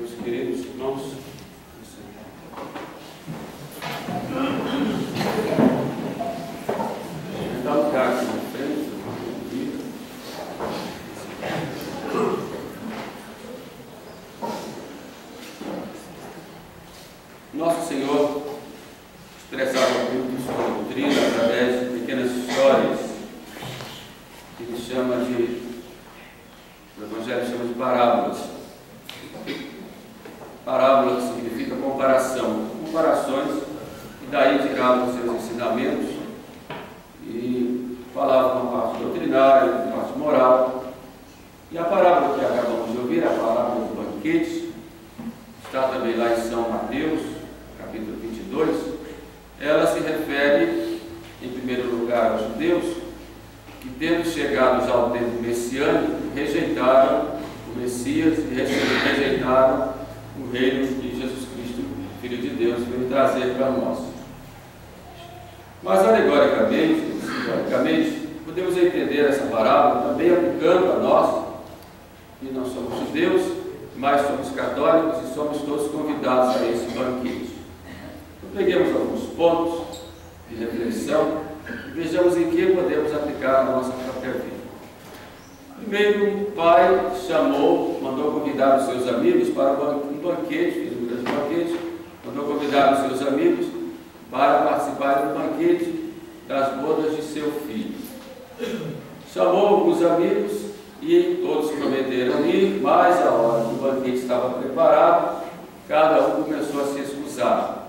meus queridos irmãos. Dá um lugar aqui na frente. Nosso Senhor expressava muito sua doutrina através de pequenas histórias que ele chama de, o Evangelho chama de parábolas. Parábola significa comparação, comparações, e daí tiravam os seus ensinamentos e falavam uma parte doutrinária, uma parte moral. E a parábola que acabamos de ouvir, a parábola do banquete, está também lá em São Mateus, capítulo 22, ela se refere, em primeiro lugar, aos judeus, que tendo chegado ao tempo messiânico, rejeitaram o Messias e rejeitaram o reino que Jesus Cristo, Filho de Deus, veio trazer para nós. Mas alegoricamente, simbolicamente, podemos entender essa parábola também aplicando a nós, que não somos judeus, mas somos católicos e somos todos convidados a esse banquete. Então, peguemos alguns pontos de reflexão e vejamos em que podemos aplicar a nossa própria vida. Primeiro, um pai mandou convidar os seus amigos para um banquete, fez um grande banquete, mandou convidar os seus amigos para participar do banquete das bodas de seu filho. Chamou alguns amigos e todos prometeram ir, mas a hora que o banquete estava preparado, cada um começou a se excusar.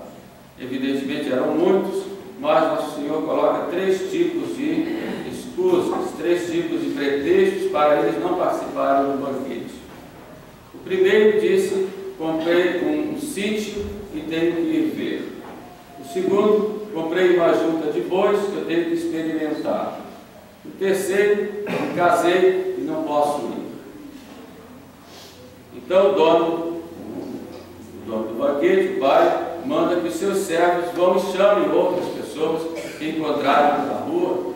Evidentemente eram muitos, mas nosso Senhor coloca 3 tipos de excusas, 3 tipos de pretextos para eles não participarem do banquete. O primeiro disse: comprei um sítio e tenho que ir ver. O segundo: comprei uma junta de bois que eu tenho que experimentar. O terceiro: me casei e não posso ir. Então o dono do banquete, o pai, manda que os seus servos vão e chamem outras pessoas que encontrarem na rua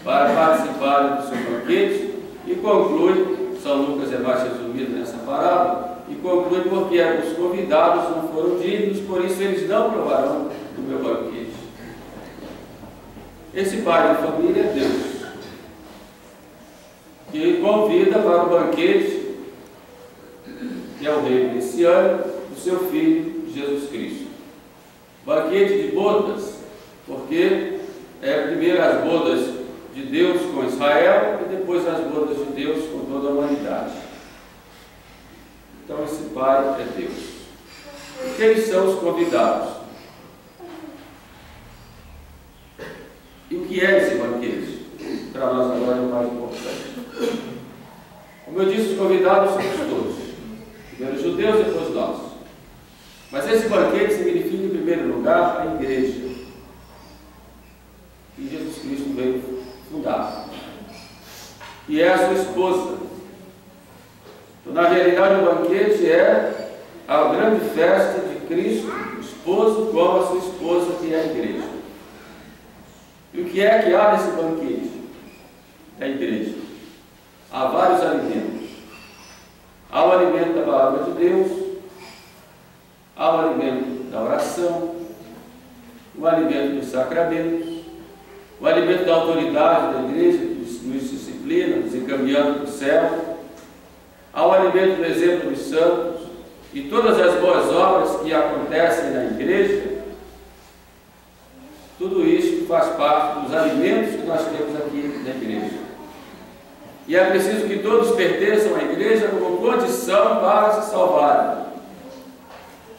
para participarem do seu banquete, e conclui, São Lucas é mais resumido nessa parábola, e conclui porque os convidados não foram dignos, por isso eles não provarão do meu banquete. Esse pai de família é Deus, que convida para o banquete, que é o reino messiânico, do seu Filho Jesus Cristo. Banquete de bodas, porque é primeiro as bodas de Deus com Israel e depois as bodas de Deus com toda a humanidade. Então esse pai é Deus. E quem são os convidados? E o que é esse banquete? Para nós agora é o mais importante. Como eu disse, os convidados somos todos. Primeiro os judeus, depois nós. Mas esse banquete significa, em primeiro lugar, a igreja. E Jesus Cristo veio fundar. E é a sua esposa. Então, na realidade, o banquete é a grande festa de Cristo, o esposo, com a sua esposa, que é a igreja. E o que é que há nesse banquete? É a igreja. Há vários alimentos. Há o alimento da palavra de Deus, há o alimento da oração, o alimento dos sacramentos, o alimento da autoridade da igreja, que nos disciplina, nos encaminhando para o céu, há o alimento do exemplo dos santos, e todas as boas obras que acontecem na igreja. Tudo isso faz parte dos alimentos que nós temos aqui na igreja. E é preciso que todos pertençam à igreja como condição para se salvarem.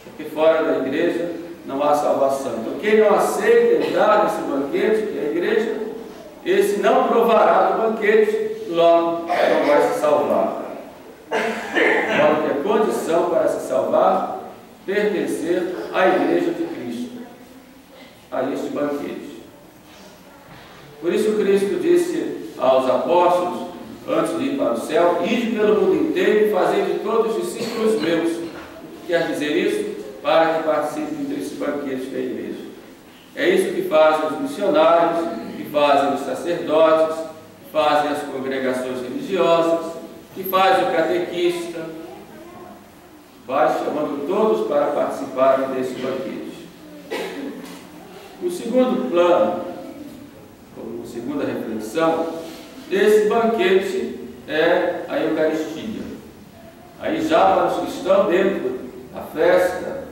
Porque fora da igreja não há salvação. Então quem não aceita entrar nesse banquete, que é a igreja, esse não provará do banquete, logo não vai se salvar. Logo que é condição para se salvar, pertencer à igreja de Cristo, a este banquete. Por isso Cristo disse aos apóstolos, antes de ir para o céu: ide pelo mundo inteiro e fazei de todos os discípulos meus. O que quer dizer isso? Para que participem desse banquete da igreja. É isso que fazem os missionários, que fazem os sacerdotes, que fazem as congregações religiosas, que faz o catequista, vai chamando todos para participarem desse banquete. O segundo plano, como segunda reflexão, esse banquete é a Eucaristia. Aí já para os cristãos, dentro da festa,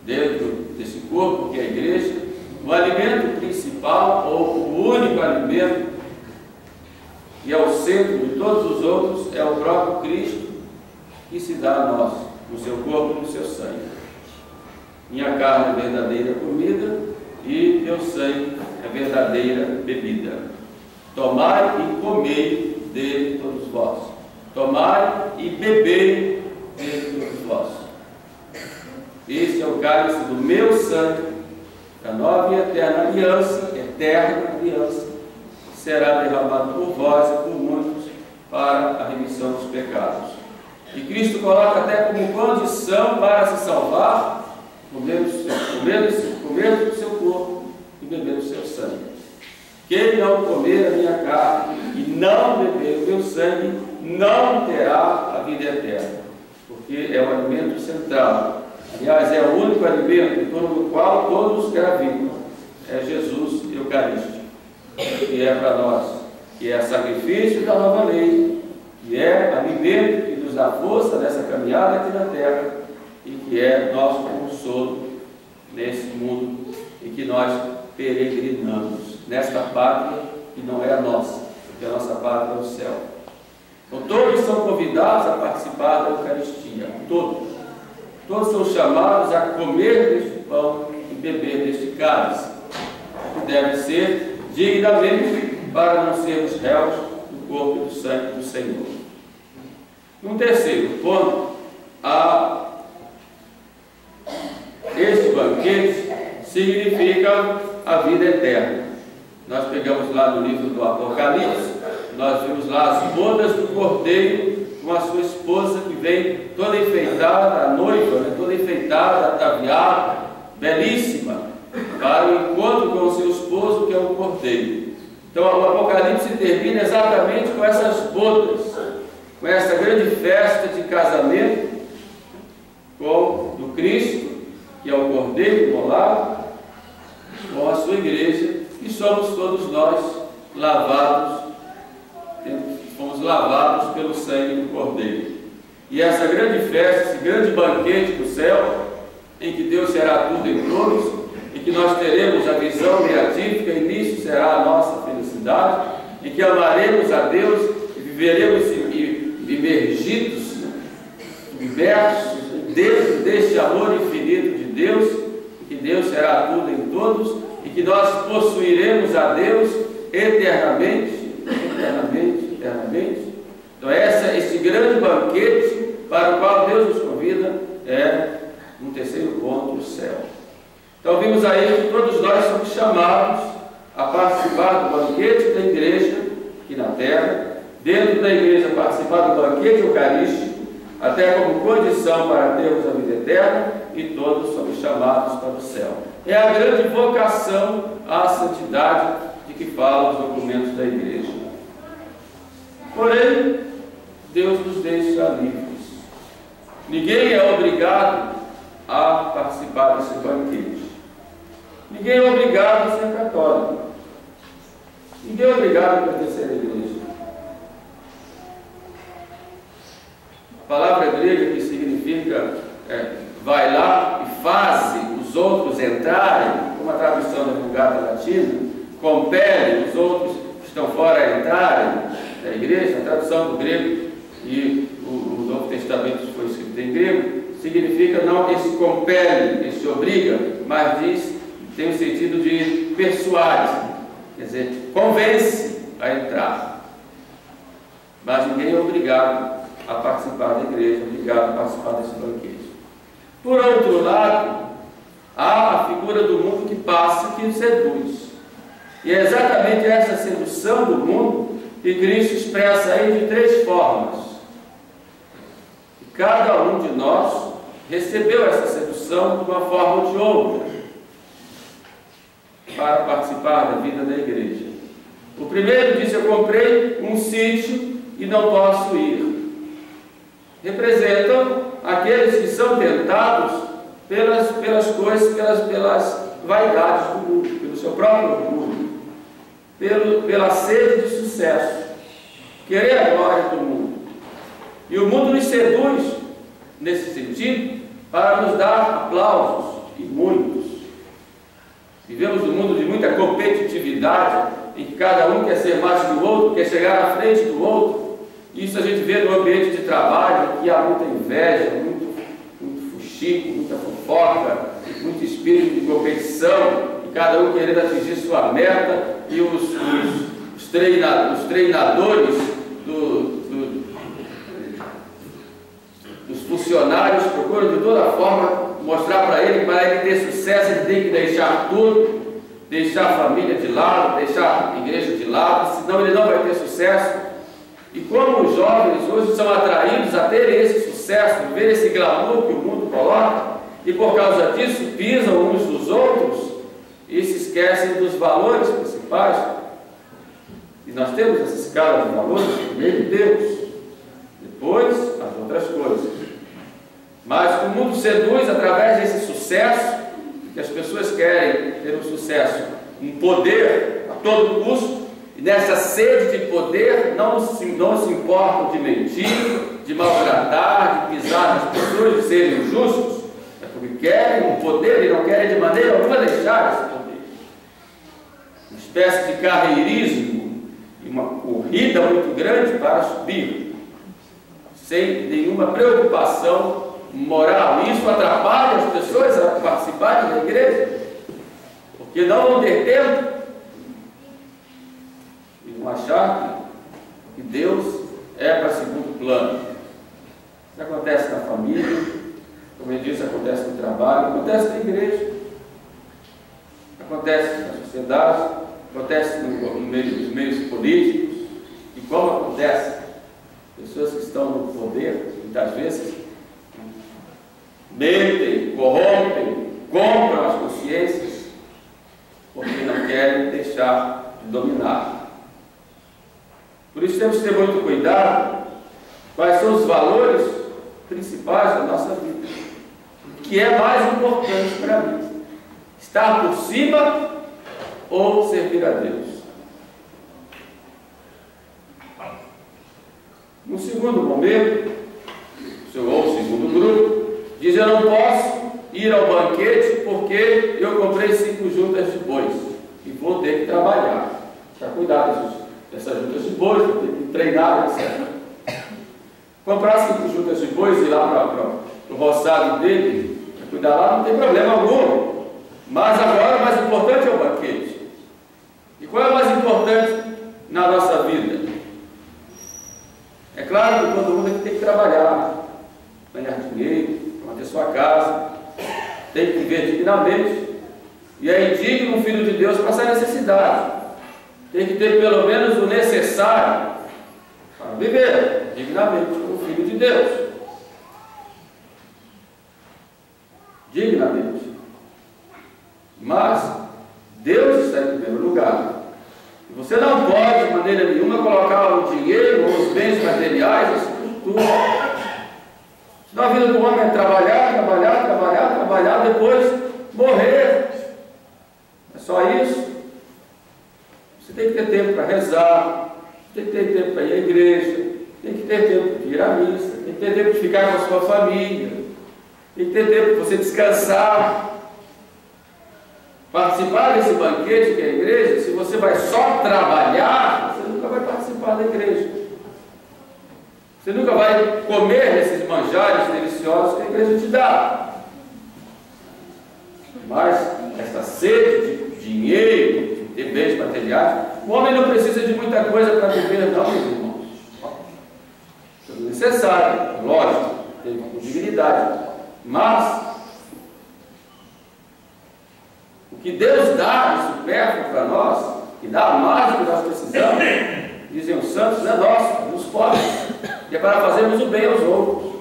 dentro desse corpo que é a igreja, o alimento principal, ou o único alimento, que é o centro de todos os outros, é o próprio Cristo, que se dá a nós, no seu corpo e no seu sangue. Minha carne é verdadeira comida, e meu sangue é verdadeira bebida. Tomai e comei dele todos vós. Tomai e bebei dele todos vós. Este é o cálice do meu sangue, da nova e eterna aliança, que será derramado por vós e por muitos para a remissão dos pecados. E Cristo coloca até como condição para se salvar, comer do seu corpo e beber do seu sangue. Quem não comer a minha carne e não beber o meu sangue, não terá a vida eterna, porque é o alimento central. Aliás, é o único alimento em torno do qual todos gravitam. É Jesus Eucarístico, que é para nós, que é sacrifício da nova lei, que é alimento que nos dá força nessa caminhada aqui na terra e que é nosso consolo nesse mundo e que nós peregrinamos nesta pátria que não é a nossa, porque a nossa pátria é o céu. Então todos são convidados a participar da Eucaristia, todos são chamados a comer deste pão e beber deste cálice, que deve ser dignamente para não sermos réus do corpo e do sangue do Senhor. Um terceiro ponto, este banquete significa a vida eterna. Nós pegamos lá no livro do Apocalipse, nós vimos lá as bodas do Cordeiro com a sua esposa que vem toda enfeitada, a noiva, né, toda enfeitada, ataviada, belíssima, para o encontro com o seu esposo, que é o Cordeiro. Então o Apocalipse termina exatamente com essas bodas, com essa grande festa de casamento do Cristo, que é o Cordeiro imolado, com a sua igreja, e somos todos nós fomos lavados pelo sangue do Cordeiro. E essa grande festa, esse grande banquete do céu, em que Deus será tudo em todos, e que nós teremos a visão beatífica, e nisso será a nossa felicidade, e que amaremos a Deus, e viveremos imergidos, imersos dentro deste amor infinito de Deus, e que Deus será tudo em todos, e que nós possuiremos a Deus eternamente. Então esse grande banquete para o qual Deus nos convida é, um terceiro ponto, o céu. Então vimos aí que todos nós somos chamados a participar do banquete da igreja aqui na terra, dentro da igreja participar do banquete eucarístico, até como condição para termos a vida eterna, e todos somos chamados para o céu. É a grande vocação à santidade de que falam os documentos da igreja. Porém, Deus nos deixa livres. Ninguém é obrigado a participar desse banquete. Ninguém é obrigado a ser católico. Ninguém é obrigado a pertencer à igreja. A palavra grega que significa vai lá e faze os outros entrarem, como a tradução da Vulgata Latina, compele os outros que estão fora a entrarem da igreja. A tradução do grego, e o Novo Testamento foi escrito em grego, significa não esse compele, esse obriga, mas tem o sentido de persuade, quer dizer, convence a entrar. Mas ninguém é obrigado a participar da igreja, obrigado a participar desse banquete. Por outro lado, há a figura do mundo que passa, que seduz. E é exatamente essa sedução do mundo que Cristo expressa aí de três formas. E cada um de nós recebeu essa sedução de uma forma ou de outra para participar da vida da igreja. O primeiro diz: eu comprei um sítio e não posso ir. representam aqueles que são tentados pelas coisas, pelas vaidades do mundo, pelo seu próprio orgulho, pela sede de sucesso, querer a glória do mundo. E o mundo nos seduz, nesse sentido, para nos dar aplausos, e muitos. Vivemos num mundo de muita competitividade, em que cada um quer ser mais que o outro, quer chegar à frente do outro. Isso a gente vê no ambiente de trabalho, em que há muita inveja, muito fuxico, muita fofoca, muito espírito de competição, e cada um querendo atingir sua meta, e os treinadores dos funcionários procuram de toda forma mostrar para ele que para ele ter sucesso ele tem que deixar tudo, deixar a família de lado, deixar a igreja de lado, senão ele não vai ter sucesso. E como os jovens hoje são atraídos a ter esse sucesso, ver esse glamour que o mundo coloca, e por causa disso pisam uns dos outros e se esquecem dos valores principais. E nós temos essa escala de valores, primeiro Deus, depois as outras coisas. Mas o mundo seduz através desse sucesso, que as pessoas querem ter um sucesso, um poder a todo custo, e nessa sede de poder não se importam de mentir, de maltratar, de pisar nas pessoas, de serem injustos, é porque querem um poder e não querem de maneira alguma deixar esse poder. Uma espécie de carreirismo e uma corrida muito grande para subir, sem nenhuma preocupação moral. Isso atrapalha as pessoas a participarem da igreja, porque não vão ter tempo e vão achar que Deus é para segundo plano. Isso acontece na família, como eu disse, acontece no trabalho, acontece na igreja, acontece na sociedade, acontece nos meios políticos. E como acontece, pessoas que estão no poder, muitas vezes, mentem, corrompem, compram as consciências, porque não querem deixar de dominar. Por isso temos que ter muito cuidado quais são os valores principais da nossa vida. O que é mais importante para mim? Estar por cima ou servir a Deus? No segundo momento, ou segundo grupo, diz: eu não posso ir ao banquete porque eu comprei 5 juntas de bois e vou ter que trabalhar para cuidar dessas juntas de bois, vou ter que treinar, etc. Comprar 5 juntas de bois e ir lá para o roçado dele, para cuidar lá, não tem problema algum. Mas agora o mais importante é o banquete. E qual é o mais importante na nossa vida? É claro que todo mundo aqui tem que trabalhar, ganhar dinheiro, manter sua casa, tem que viver dignamente. E é indigno um filho de Deus passar necessidade. Tem que ter pelo menos o necessário para viver dignamente como filho de Deus. Dignamente. Mas Deus está em primeiro lugar. E você não pode, de maneira nenhuma, colocar o dinheiro ou os bens materiais acima de tudo. Senão a vida do homem é trabalhar, depois morrer. É só isso. Você tem que ter tempo para rezar, tem que ter tempo para ir à igreja, tem que ter tempo de ir à missa, tem que ter tempo de ficar com a sua família, tem que ter tempo para você descansar. Participar desse banquete que é a igreja, se você vai só trabalhar, você nunca vai participar da igreja. Você nunca vai comer desses manjares deliciosos que a igreja te dá. Mas essa sede de dinheiro, de ter bens materiais, o homem não precisa de muita coisa para viver, não, meus irmãos. É necessário, lógico, tem com dignidade. Mas o que Deus dá de supérfluo para nós, que dá mais do que nós precisamos, dizem os santos, é nosso, nos pobres, e é para fazermos o bem aos outros.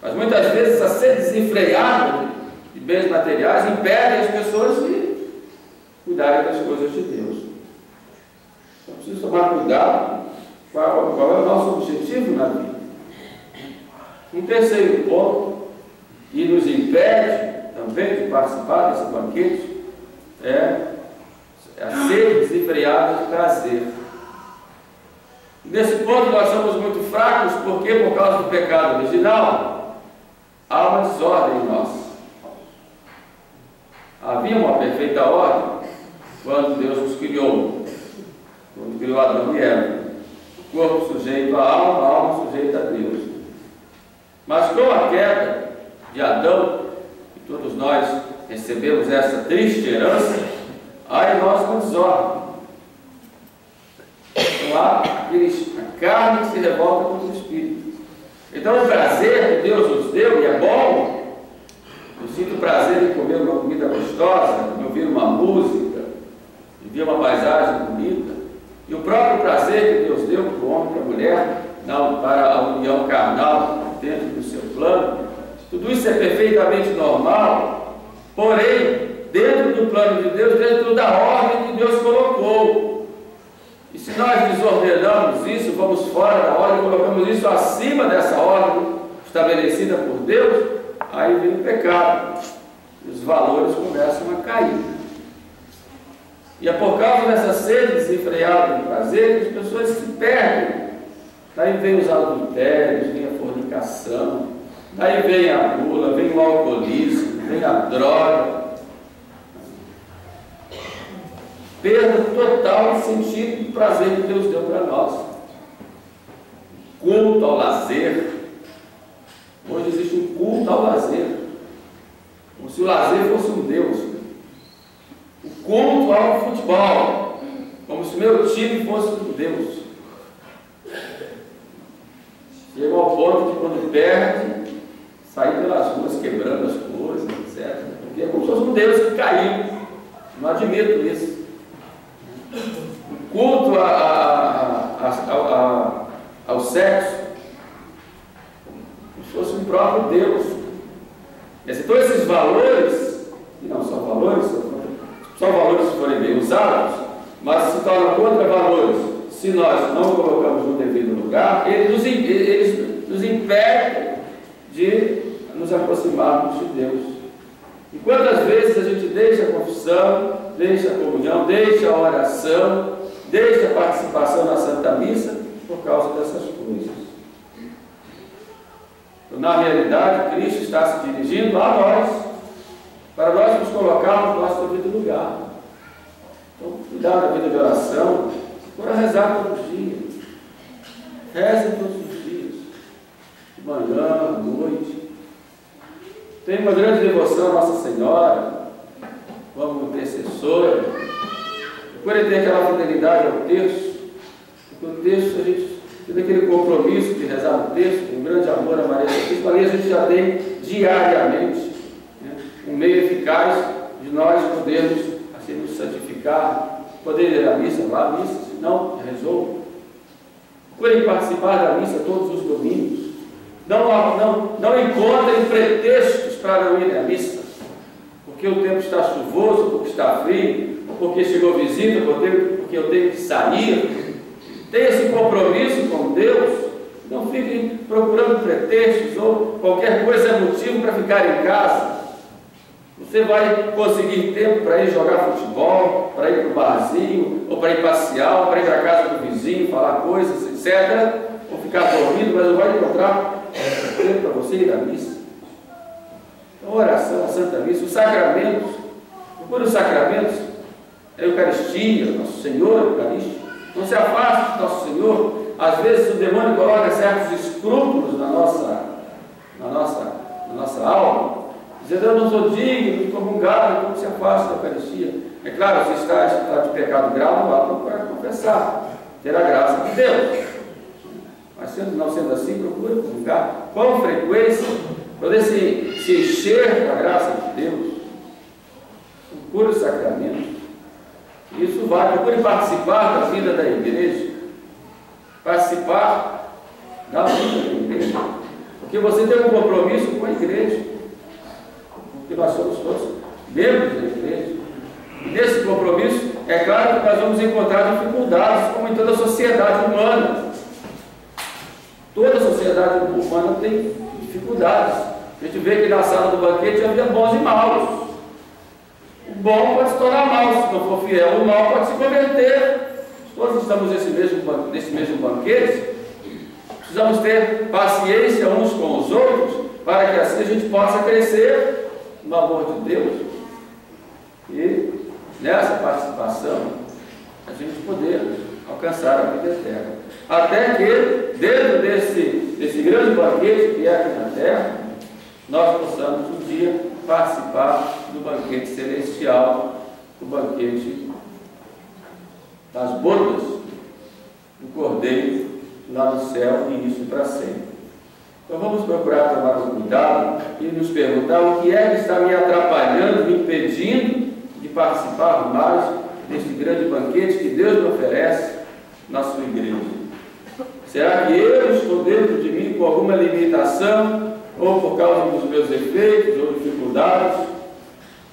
Mas muitas vezes essa sede desenfreada de bens materiais impede as pessoas de cuidarem das coisas de Deus. Então preciso tomar cuidado qual é o nosso objetivo na vida. Um terceiro ponto, e nos impede também de participar desse banquete, é a sede desenfreada de prazer. Nesse ponto nós somos muito fracos, porque por causa do pecado original, há uma desordem em nós. Havia uma perfeita ordem quando Deus nos criou, quando criou Adão e Eva. O corpo sujeito à alma, a alma sujeita a Deus. Mas com a queda de Adão, e todos nós recebemos essa triste herança, há em nós uma desordem. Então há a carne que se revolta contra o Espírito. Então o prazer que Deus nos deu, e é bom, eu sinto prazer em comer uma comida gostosa, em ouvir uma música, em ver uma paisagem bonita, e o próprio prazer que Deus deu para o homem e para a mulher, para a união carnal dentro do seu plano, tudo isso é perfeitamente normal, porém, dentro do plano de Deus, dentro da ordem que Deus colocou. E se nós desordenamos isso, vamos fora da ordem, colocamos isso acima dessa ordem estabelecida por Deus, aí vem o pecado. E os valores começam a cair. E é por causa dessa sede desenfreada de prazer que as pessoas se perdem. Daí vem os adultérios, vem a fornicação, daí vem a gula, vem o alcoolismo, vem a droga. Perda total de sentido do prazer que Deus deu para nós. Culto ao lazer. Hoje existe um culto ao lazer, como se o lazer fosse um Deus. O culto ao futebol, como se o meu time fosse um Deus. Chega ao ponto de quando perde, sair pelas ruas quebrando as coisas, etc. Porque é como se fosse um Deus que caiu. Não admito isso. O culto ao sexo, como se fosse um próprio Deus. Então esses valores, e não são valores, são valores se forem bem usados, mas se tornam contra-valores se nós não colocamos no devido lugar. Eles nos impedem de nos aproximarmos de Deus. E quantas vezes a gente deixa a confissão, deixa a comunhão, deixa a oração, deixa a participação na Santa Missa por causa dessas coisas. Então, na realidade, Cristo está se dirigindo a nós, para nós nos colocarmos no nosso devido lugar. Então, cuidar da vida de oração, para rezar todos os dias. Reze todos os dias, de manhã, à noite. Tem uma grande devoção a Nossa Senhora, como intercessora. Procure ter aquela fidelidade ao texto, porque o texto a gente tem aquele compromisso de rezar no texto, um grande amor a Maria Santíssima, ali a gente já tem diariamente, né, um meio eficaz de nós podermos assim, nos santificar, poder ir à missa, vá à missa, se não, resolva. Procurem participar da missa todos os domingos. Não encontrem pretextos para não ir à missa, porque o tempo está chuvoso, porque está frio, porque chegou visita, porque eu tenho que sair. Tenha esse compromisso com Deus. Não fiquem procurando pretextos ou qualquer coisa é motivo para ficar em casa. Você vai conseguir tempo para ir jogar futebol, para ir para o barzinho, ou para ir passear, ou para ir para a casa do vizinho, falar coisas, etc. Ou ficar dormindo, mas não vai encontrar tempo para você ir à missa. Então, a oração, a Santa Missa, os sacramentos. Procure os sacramentos, a Eucaristia, Nosso Senhor Eucarístico. Não se afaste de Nosso Senhor. Às vezes o demônio coloca certos escrúpulos na nossa alma, dizendo: eu não sou digno de comungar, então se afaste da Eucaristia. É claro, se está de pecado grave, não vá para confessar, ter a graça de Deus. Mas não sendo assim, procure comungar com frequência, poder se encher da graça de Deus. Procure os sacramentos. Isso vai, procure participar da vida da igreja. Participar da vida da igreja. Porque você tem um compromisso com a igreja. Porque nós somos todos membros da igreja. E nesse compromisso, é claro que nós vamos encontrar dificuldades, como em toda a sociedade humana. Toda a sociedade humana tem dificuldades. A gente vê que na sala do banquete havia bons e maus. O bom pode se tornar mal se não for fiel, o mal pode se converter. Todos estamos nesse mesmo banquete. Precisamos ter paciência uns com os outros, para que assim a gente possa crescer no amor de Deus. E nessa participação, a gente poder alcançar a vida eterna. Até que, dentro desse grande banquete que é aqui na terra, nós possamos um dia participar do banquete celestial, do banquete das bodas do Cordeiro lá no céu, e isso para sempre. Então vamos procurar tomar um cuidado e nos perguntar o que é que está me atrapalhando, me impedindo de participar mais deste grande banquete que Deus me oferece na sua igreja. Será que eu estou dentro de mim com alguma limitação, ou por causa dos meus defeitos, ou dificuldades,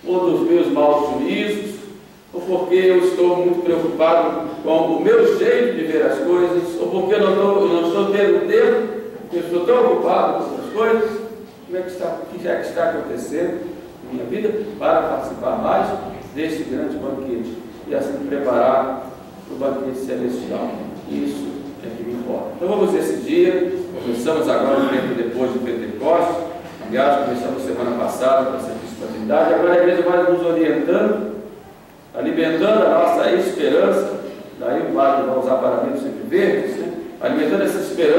ou dos meus maus juízos, ou porque eu estou muito preocupado com o meu jeito de ver as coisas, ou porque eu não estou tendo tempo, porque eu estou tão ocupado com essas coisas? O que é que está acontecendo na minha vida para participar mais deste grande banquete e assim preparar o banquete celestial? Isso é que me importa. Então vamos esse dia, começamos agora o tempo depois de Pentecostes. Aliás, começamos semana passada com essa disponibilidade. Agora a igreja vai nos orientando, alimentando a nossa esperança. Daí o padre vai usar paramentos sempre verdes, né? Alimentando essa esperança